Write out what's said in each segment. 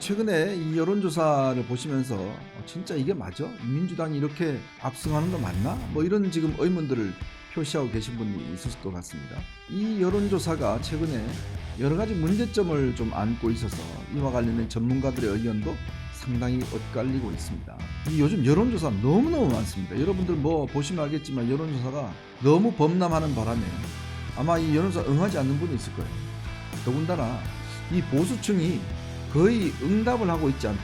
최근에 이 여론조사를 보시면서 진짜 이게 맞아? 민주당이 이렇게 압승하는 거 맞나? 뭐 이런 지금 의문들을 표시하고 계신 분이 있으실 것 같습니다. 이 여론조사가 최근에 여러 가지 문제점을 좀 안고 있어서 이와 관련된 전문가들의 의견도 상당히 엇갈리고 있습니다. 이 요즘 여론조사 너무너무 많습니다. 여러분들 뭐 보시면 알겠지만 여론조사가 너무 범람하는 바람에 아마 이 여론조사 응하지 않는 분이 있을 거예요. 더군다나 이 보수층이 거의 응답을 하고 있지 않다.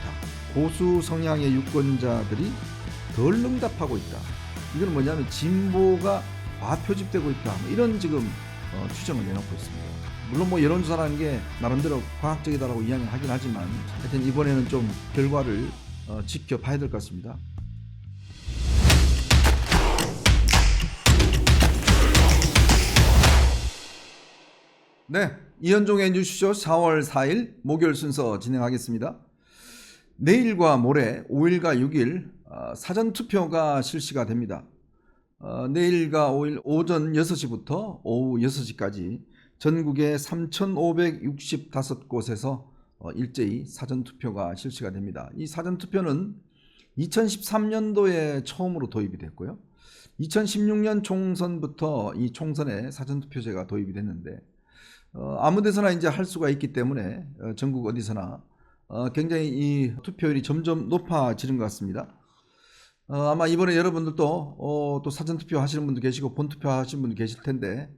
보수 성향의 유권자들이 덜 응답하고 있다. 이건 뭐냐면 진보가 과표집되고 있다. 이런 지금 추정을 내놓고 있습니다. 물론 뭐 여론조사라는 게 나름대로 과학적이다라고 이야기를 하긴 하지만 하여튼 이번에는 좀 결과를 지켜봐야 될 것 같습니다. 네, 이현종의 뉴스쇼 4월 4일 목요일 순서 진행하겠습니다. 내일과 모레 5일과 6일 사전투표가 실시가 됩니다. 내일과 5일 오전 6시부터 오후 6시까지 전국의 3,565곳에서 일제히 사전투표가 실시가 됩니다. 이 사전투표는 2013년도에 처음으로 도입이 됐고요. 2016년 총선부터 이 총선에 사전투표제가 도입이 됐는데 아무 데서나 이제 할 수가 있기 때문에 전국 어디서나 굉장히 이 투표율이 점점 높아지는 것 같습니다. 아마 이번에 여러분들도 또 사전투표 하시는 분도 계시고 본투표 하시는 분도 계실 텐데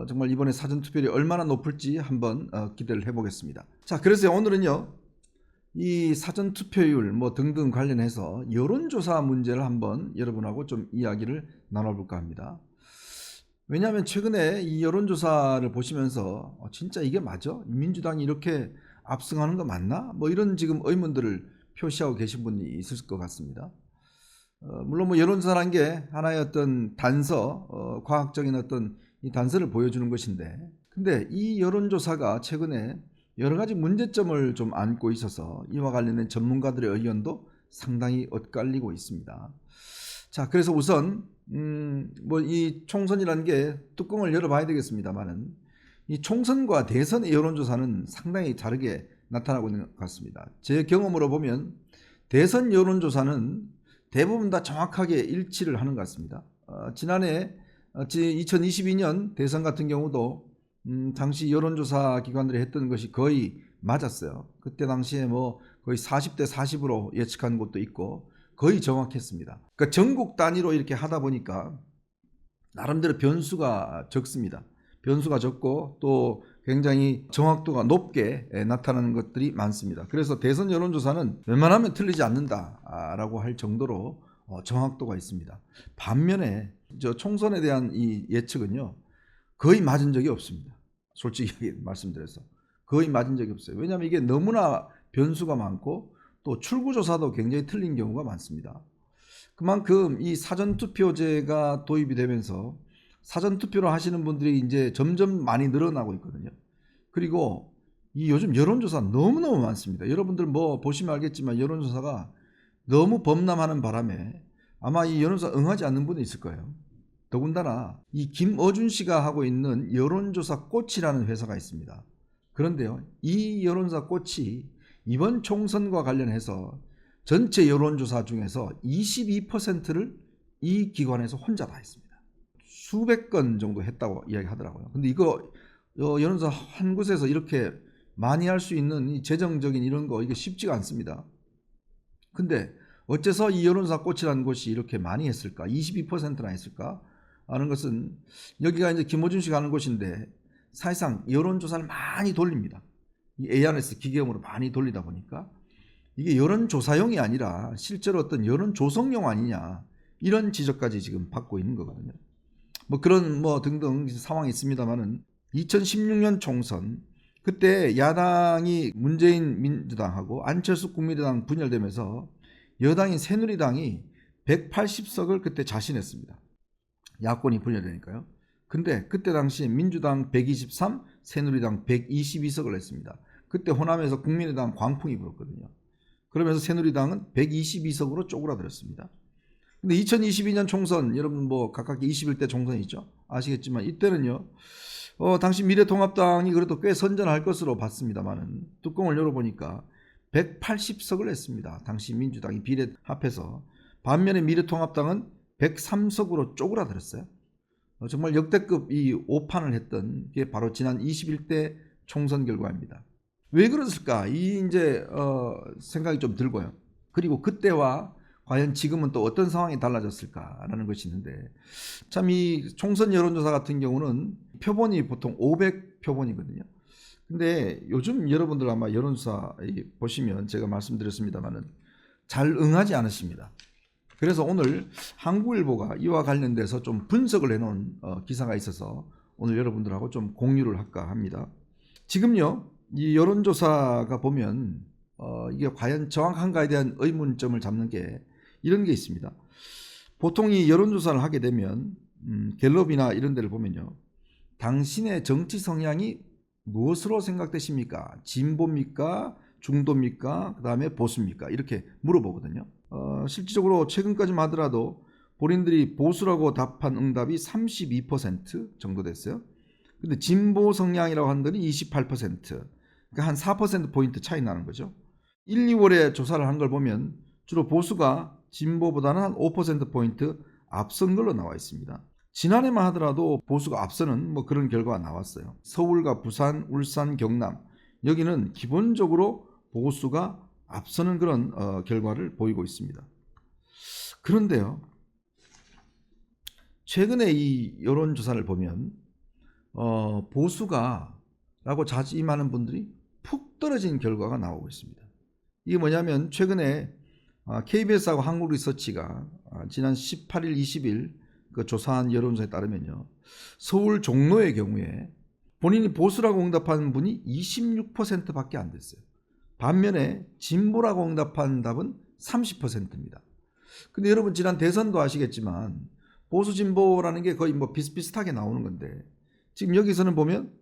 정말 이번에 사전투표율이 얼마나 높을지 한번 기대를 해보겠습니다. 자, 그래서 오늘은요 이 사전투표율 뭐 등등 관련해서 여론조사 문제를 한번 여러분하고 좀 이야기를 나눠볼까 합니다. 왜냐하면 최근에 이 여론조사를 보시면서 진짜 이게 맞아? 민주당이 이렇게 압승하는 거 맞나? 뭐 이런 지금 의문들을 표시하고 계신 분이 있을 것 같습니다. 물론 뭐 여론조사라는 게 하나의 어떤 단서, 과학적인 어떤 이 단서를 보여주는 것인데, 근데 이 여론조사가 최근에 여러 가지 문제점을 좀 안고 있어서 이와 관련된 전문가들의 의견도 상당히 엇갈리고 있습니다. 자, 그래서 우선 뭐 이 총선이라는 게 뚜껑을 열어봐야 되겠습니다만은 이 총선과 대선의 여론조사는 상당히 다르게 나타나고 있는 것 같습니다. 제 경험으로 보면 대선 여론조사는 대부분 다 정확하게 일치를 하는 것 같습니다. 지난해 2022년 대선 같은 경우도 당시 여론조사 기관들이 했던 것이 거의 맞았어요. 그때 당시에 뭐 거의 40대 40으로 예측한 곳도 있고 거의 정확했습니다. 그러니까 전국 단위로 이렇게 하다 보니까 나름대로 변수가 적습니다. 변수가 적고 또 굉장히 정확도가 높게 나타나는 것들이 많습니다. 그래서 대선 여론조사는 웬만하면 틀리지 않는다라고 할 정도로 정확도가 있습니다. 반면에 총선에 대한 이 예측은요 거의 맞은 적이 없습니다. 솔직히 말씀드려서 거의 맞은 적이 없어요. 왜냐하면 이게 너무나 변수가 많고 또 출구조사도 굉장히 틀린 경우가 많습니다. 그만큼 이 사전투표제가 도입이 되면서 사전투표를 하시는 분들이 이제 점점 많이 늘어나고 있거든요. 그리고 이 요즘 여론조사 너무너무 많습니다. 여러분들 뭐 보시면 알겠지만 여론조사가 너무 범람하는 바람에 아마 이 여론조사 응하지 않는 분이 있을 거예요. 더군다나 이 김어준 씨가 하고 있는 여론조사 꽃이라는 회사가 있습니다. 그런데요, 이 여론조사 꽃이 이번 총선과 관련해서 전체 여론조사 중에서 22%를 이 기관에서 혼자 다 했습니다. 수백 건 정도 했다고 이야기하더라고요. 근데 이거 여론조사 한 곳에서 이렇게 많이 할 수 있는 이 재정적인 이런 거 이게 쉽지가 않습니다. 근데 어째서 이 여론조사 꽃이라는 곳이 이렇게 많이 했을까? 22%나 했을까? 하는 것은 여기가 이제 김어준 씨가 하는 곳인데 사실상 여론조사를 많이 돌립니다. 이 ARS 기계음으로 많이 돌리다 보니까 이게 여론조사용이 아니라 실제로 어떤 여론조성용 아니냐 이런 지적까지 지금 받고 있는 거거든요. 뭐 그런 뭐 등등 상황이 있습니다만은 2016년 총선 그때 야당이 문재인 민주당하고 안철수 국민의당 분열되면서 여당인 새누리당이 180석을 그때 자신했습니다. 야권이 분열되니까요. 근데 그때 당시에 민주당 123, 새누리당 122석을 냈습니다. 그때 호남에서 국민의당 광풍이 불었거든요. 그러면서 새누리당은 122석으로 쪼그라들었습니다. 근데 2022년 총선, 여러분 뭐 각각 21대 총선이 있죠. 아시겠지만 이때는요. 당시 미래통합당이 그래도 꽤 선전할 것으로 봤습니다만은 뚜껑을 열어보니까 180석을 냈습니다. 당시 민주당이 비례 합해서. 반면에 미래통합당은 103석으로 쪼그라들었어요. 정말 역대급 이 오판을 했던 게 바로 지난 21대 총선 결과입니다. 왜 그랬을까? 이 이제 생각이 좀 들고요. 그리고 그때와 과연 지금은 또 어떤 상황이 달라졌을까라는 것이 있는데, 참 이 총선 여론조사 같은 경우는 표본이 보통 500표본이거든요. 근데 요즘 여러분들 아마 여론조사 보시면 제가 말씀드렸습니다만은 잘 응하지 않으십니다. 그래서 오늘 한국일보가 이와 관련돼서 좀 분석을 해놓은 기사가 있어서 오늘 여러분들하고 좀 공유를 할까 합니다. 지금요, 이 여론조사가 보면 이게 과연 정확한가에 대한 의문점을 잡는 게 이런 게 있습니다. 보통 이 여론조사를 하게 되면 갤럽이나 이런 데를 보면요, 당신의 정치 성향이 무엇으로 생각되십니까? 진보입니까? 중도입니까? 그 다음에 보수입니까? 이렇게 물어보거든요. 실질적으로 최근까지만 하더라도 본인들이 보수라고 답한 응답이 32% 정도 됐어요. 근데 진보 성향이라고 한 것이 28%, 그러니까 한 4%포인트 차이 나는 거죠. 1, 2월에 조사를 한 걸 보면 주로 보수가 진보보다는 한 5%포인트 앞선 걸로 나와 있습니다. 지난해만 하더라도 보수가 앞서는 뭐 그런 결과가 나왔어요. 서울과 부산, 울산, 경남, 여기는 기본적으로 보수가 앞서는 그런 결과를 보이고 있습니다. 그런데요, 최근에 이 여론조사를 보면 보수가 라고 자짐하는 분들이 푹 떨어진 결과가 나오고 있습니다. 이게 뭐냐면 최근에 KBS하고 한국리서치가 지난 18일, 20일 그 조사한 여론조사에 따르면요, 서울 종로의 경우에 본인이 보수라고 응답한 분이 26%밖에 안 됐어요. 반면에 진보라고 응답한 답은 30%입니다. 근데 여러분 지난 대선도 아시겠지만 보수 진보라는 게 거의 뭐 비슷비슷하게 나오는 건데, 지금 여기서는 보면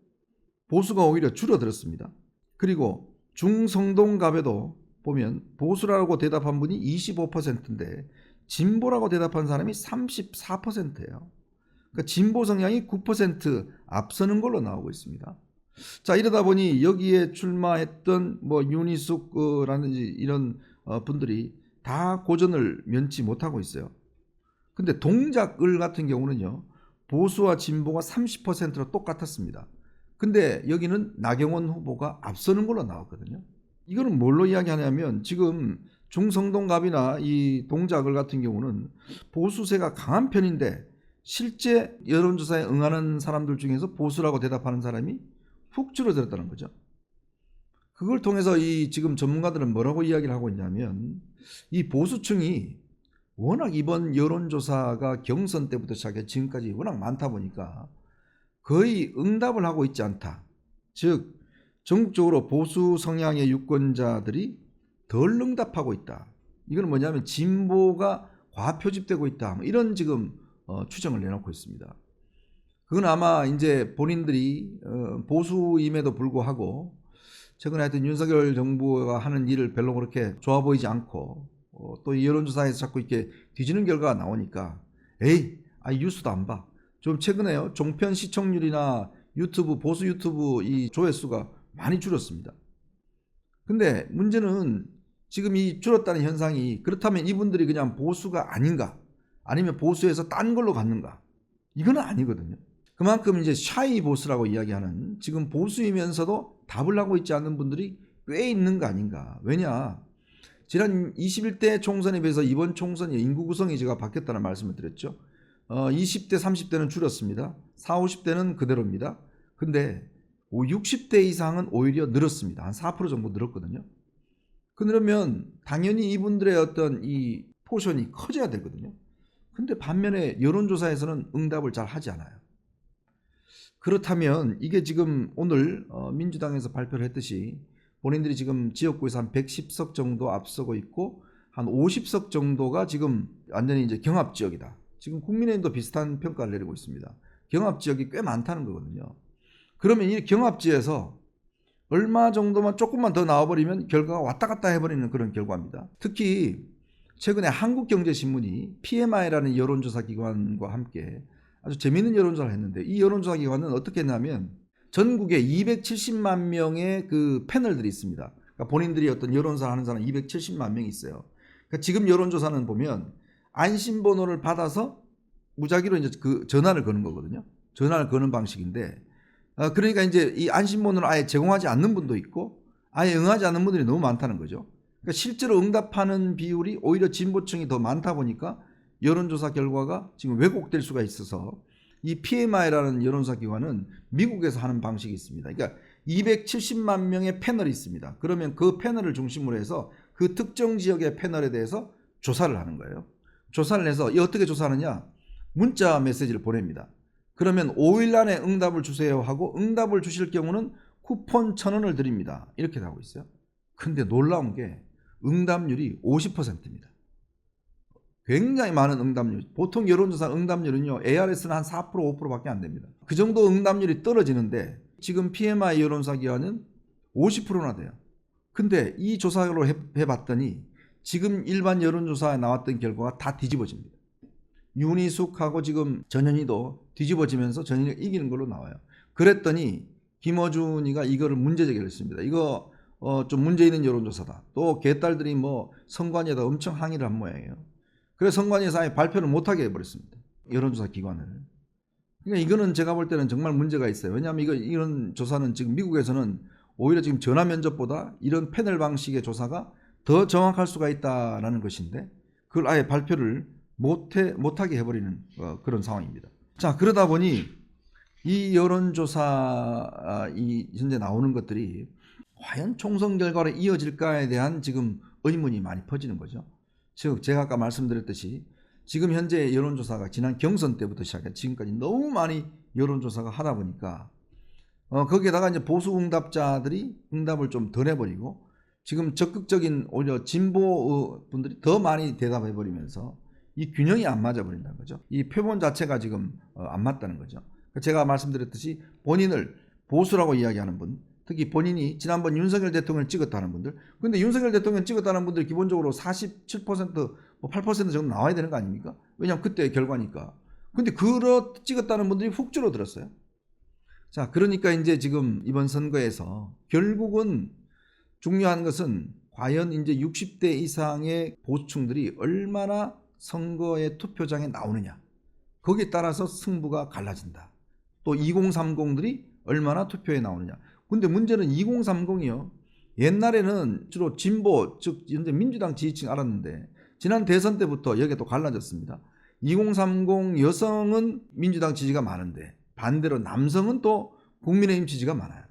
보수가 오히려 줄어들었습니다. 그리고 중성동갑에도 보면 보수라고 대답한 분이 25%인데 진보라고 대답한 사람이 34%예요. 그러니까 진보 성향이 9% 앞서는 걸로 나오고 있습니다. 자, 이러다 보니 여기에 출마했던 뭐 윤희숙라든지 이런 분들이 다 고전을 면치 못하고 있어요. 근데 동작을 같은 경우는요, 보수와 진보가 30%로 똑같았습니다. 근데 여기는 나경원 후보가 앞서는 걸로 나왔거든요. 이거는 뭘로 이야기하냐면 지금 중성동갑이나 이 동작을 같은 경우는 보수세가 강한 편인데 실제 여론조사에 응하는 사람들 중에서 보수라고 대답하는 사람이 훅 줄어들었다는 거죠. 그걸 통해서 이 지금 전문가들은 뭐라고 이야기를 하고 있냐면 이 보수층이 워낙 이번 여론조사가 경선 때부터 시작해 지금까지 워낙 많다 보니까 거의 응답을 하고 있지 않다. 즉 전국적으로 보수 성향의 유권자들이 덜 응답하고 있다. 이건 뭐냐면 진보가 과표집되고 있다. 이런 지금 추정을 내놓고 있습니다. 그건 아마 이제 본인들이 보수임에도 불구하고 최근에 하여튼 윤석열 정부가 하는 일을 별로 그렇게 좋아 보이지 않고 또 이 여론조사에서 자꾸 이렇게 뒤지는 결과가 나오니까 에이, 뉴스도 안 봐. 좀 최근에요, 종편 시청률이나 유튜브, 보수 유튜브 이 조회수가 많이 줄었습니다. 근데 문제는 지금 이 줄었다는 현상이 그렇다면 이분들이 그냥 보수가 아닌가? 아니면 보수에서 딴 걸로 갔는가? 이건 아니거든요. 그만큼 이제 샤이 보수라고 이야기하는 지금 보수이면서도 답을 하고 있지 않는 분들이 꽤 있는 거 아닌가? 왜냐? 지난 21대 총선에 비해서 이번 총선의 인구 구성이 제가 바뀌었다는 말씀을 드렸죠. 20대, 30대는 줄었습니다. 40, 50대는 그대로입니다. 근데 60대 이상은 오히려 늘었습니다. 한 4% 정도 늘었거든요. 그러면 당연히 이분들의 어떤 이 포션이 커져야 되거든요. 근데 반면에 여론조사에서는 응답을 잘 하지 않아요. 그렇다면 이게 지금 오늘 민주당에서 발표를 했듯이 본인들이 지금 지역구에서 한 110석 정도 앞서고 있고 한 50석 정도가 지금 완전히 이제 경합지역이다. 지금 국민의힘도 비슷한 평가를 내리고 있습니다. 경합지역이 꽤 많다는 거거든요. 그러면 이 경합지에서 얼마 정도만 조금만 더 나와버리면 결과가 왔다 갔다 해버리는 그런 결과입니다. 특히 최근에 한국경제신문이 PMI라는 여론조사 기관과 함께 아주 재미있는 여론조사를 했는데 이 여론조사 기관은 어떻게 했냐면 전국에 270만 명의 그 패널들이 있습니다. 그러니까 그러니까 본인들이 어떤 여론조사 하는 사람 270만 명이 있어요. 그러니까 지금 여론조사는 보면 안심번호를 받아서 무작위로 이제 그 전화를 거는 거거든요. 전화를 거는 방식인데, 그러니까 이제 이 안심번호를 아예 제공하지 않는 분도 있고 아예 응하지 않는 분들이 너무 많다는 거죠. 그러니까 실제로 응답하는 비율이 오히려 진보층이 더 많다 보니까 여론조사 결과가 지금 왜곡될 수가 있어서, 이 PMI라는 여론조사 기관은 미국에서 하는 방식이 있습니다. 그러니까 270만 명의 패널이 있습니다. 그러면 그 패널을 중심으로 해서 그 특정 지역의 패널에 대해서 조사를 하는 거예요. 조사를 해서 어떻게 조사하느냐, 문자 메시지를 보냅니다. 그러면 5일 안에 응답을 주세요 하고, 응답을 주실 경우는 쿠폰 1,000원을 드립니다. 이렇게 하고 있어요. 근데 놀라운 게 응답률이 50%입니다. 굉장히 많은 응답률. 보통 여론조사 응답률은요, ARS는 한 4% 5%밖에 안 됩니다. 그 정도 응답률이 떨어지는데 지금 PMI 여론조사 기관은 50%나 돼요. 근데 이 조사를 해봤더니 지금 일반 여론조사에 나왔던 결과가 다 뒤집어집니다. 윤희숙하고 지금 전현희도 뒤집어지면서 전현희가 이기는 걸로 나와요. 그랬더니 김어준이가 이거를 문제 제기를 했습니다. 이거 좀 문제 있는 여론조사다. 또 개딸들이 뭐 선관위에다 엄청 항의를 한 모양이에요. 그래서 선관위에서 아예 발표를 못하게 해버렸습니다. 여론조사 기관을. 그러니까 이거는 제가 볼 때는 정말 문제가 있어요. 왜냐하면 이런 조사는 지금 미국에서는 오히려 지금 전화 면접보다 이런 패널 방식의 조사가 더 정확할 수가 있다라는 것인데, 그걸 아예 발표를 못하게 해버리는 그런 상황입니다. 자, 그러다 보니 이 여론조사 이 현재 나오는 것들이 과연 총선 결과로 이어질까에 대한 지금 의문이 많이 퍼지는 거죠. 즉 제가 아까 말씀드렸듯이 지금 현재 여론조사가 지난 경선 때부터 시작해 지금까지 너무 많이 여론조사가 하다 보니까 거기에다가 이제 보수 응답자들이 응답을 좀 덜 해버리고, 지금 적극적인 오히려 진보 분들이 더 많이 대답해 버리면서 이 균형이 안 맞아 버린다는 거죠. 이 표본 자체가 지금 안 맞다는 거죠. 제가 말씀드렸듯이 본인을 보수라고 이야기하는 분, 특히 본인이 지난번 윤석열 대통령을 찍었다는 분들, 근데 윤석열 대통령 찍었다는 분들 기본적으로 47%, 8% 정도 나와야 되는 거 아닙니까? 왜냐하면 그때 결과니까. 근데 찍었다는 분들이 훅 줄어들었어요. 자, 그러니까 이제 지금 이번 선거에서 결국은 중요한 것은 과연 이제 60대 이상의 보수층들이 얼마나 선거의 투표장에 나오느냐, 거기에 따라서 승부가 갈라진다. 또 2030들이 얼마나 투표에 나오느냐. 근데 문제는 2030이요, 옛날에는 주로 진보, 즉 현재 민주당 지지층 알았는데 지난 대선 때부터 여기에 또 갈라졌습니다. 2030 여성은 민주당 지지가 많은데 반대로 남성은 또 국민의힘 지지가 많아요.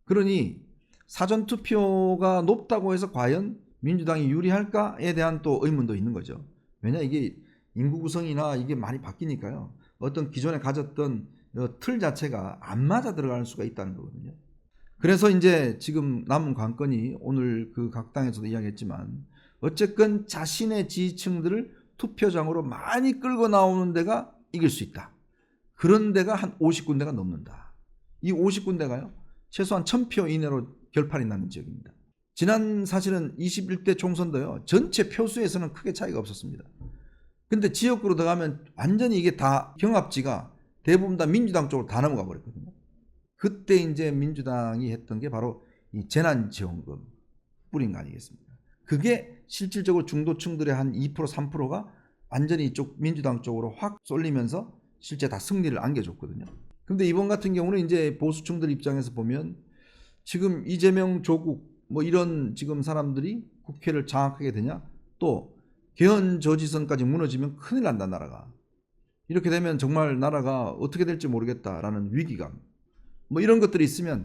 그러니 사전투표가 높다고 해서 과연 민주당이 유리할까에 대한 또 의문도 있는 거죠. 왜냐, 이게 인구 구성이나 이게 많이 바뀌니까요, 어떤 기존에 가졌던 틀 자체가 안 맞아 들어갈 수가 있다는 거거든요. 그래서 이제 지금 남은 관건이 오늘 그 각 당에서도 이야기했지만 어쨌건 자신의 지지층들을 투표장으로 많이 끌고 나오는 데가 이길 수 있다. 그런 데가 한 50군데가 넘는다. 이 50군데가요 최소한 1000표 이내로 결판이 나는 지역입니다. 지난 사실은 21대 총선도요 전체 표수에서는 크게 차이가 없었습니다. 근데 지역구로 들어가면 완전히 이게 다 경합지가 대부분 다 민주당 쪽으로 다 넘어가 버렸거든요. 그때 이제 민주당이 했던 게 바로 이 재난지원금 뿌린 거 아니겠습니까? 그게 실질적으로 중도층들의 한 2% 3%가 완전히 이쪽 민주당 쪽으로 확 쏠리면서 실제 다 승리를 안겨줬거든요. 근데 이번 같은 경우는 이제 보수층들 입장에서 보면 지금 이재명, 조국 뭐 이런 지금 사람들이 국회를 장악하게 되냐, 또 개헌 저지선까지 무너지면 큰일 난다 나라가. 이렇게 되면 정말 나라가 어떻게 될지 모르겠다라는 위기감, 뭐 이런 것들이 있으면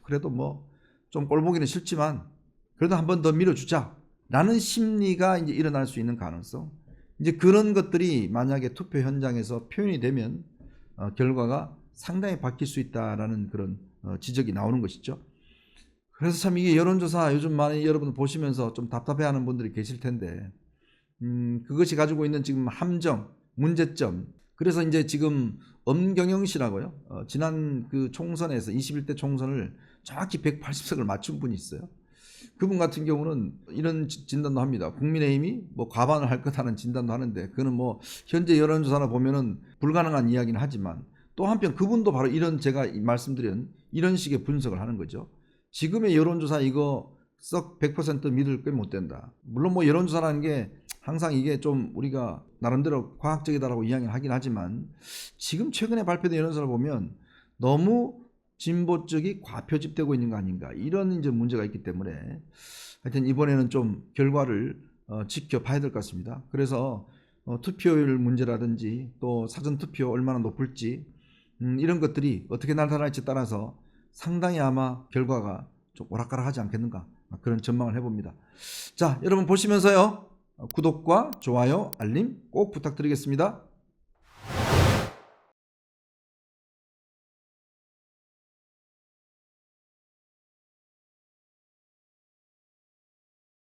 그래도 뭐 좀 꼴보기는 싫지만 그래도 한 번 더 밀어주자 라는 심리가 이제 일어날 수 있는 가능성, 이제 그런 것들이 만약에 투표 현장에서 표현이 되면 결과가 상당히 바뀔 수 있다라는 그런 지적이 나오는 것이죠. 그래서 참 이게 여론조사 요즘 많이 여러분 보시면서 좀 답답해하는 분들이 계실 텐데, 그것이 가지고 있는 지금 함정, 문제점. 그래서 이제 지금 엄경영 씨라고요. 지난 그 총선에서 21대 총선을 정확히 180석을 맞춘 분이 있어요. 그분 같은 경우는 이런 진단도 합니다. 국민의힘이 뭐 과반을 할 거라는 진단도 하는데, 그는 뭐 현재 여론조사나 보면은 불가능한 이야기는 하지만 또 한편 그분도 바로 이런 제가 말씀드린 이런 식의 분석을 하는 거죠. 지금의 여론조사 이거 썩 100% 믿을 게 못 된다. 물론 뭐 여론조사라는 게 항상 이게 좀 우리가 나름대로 과학적이다라고 이야기를 하긴 하지만 지금 최근에 발표된 여론조사를 보면 너무 진보 쪽이 과표집되고 있는 거 아닌가 이런 이제 문제가 있기 때문에 하여튼 이번에는 좀 결과를 지켜봐야 될 것 같습니다. 그래서 투표율 문제라든지 또 사전투표 얼마나 높을지 이런 것들이 어떻게 나타날지 따라서 상당히 아마 결과가 좀 오락가락하지 않겠는가 그런 전망을 해봅니다. 자, 여러분 보시면서요 구독과 좋아요 알림 꼭 부탁드리겠습니다.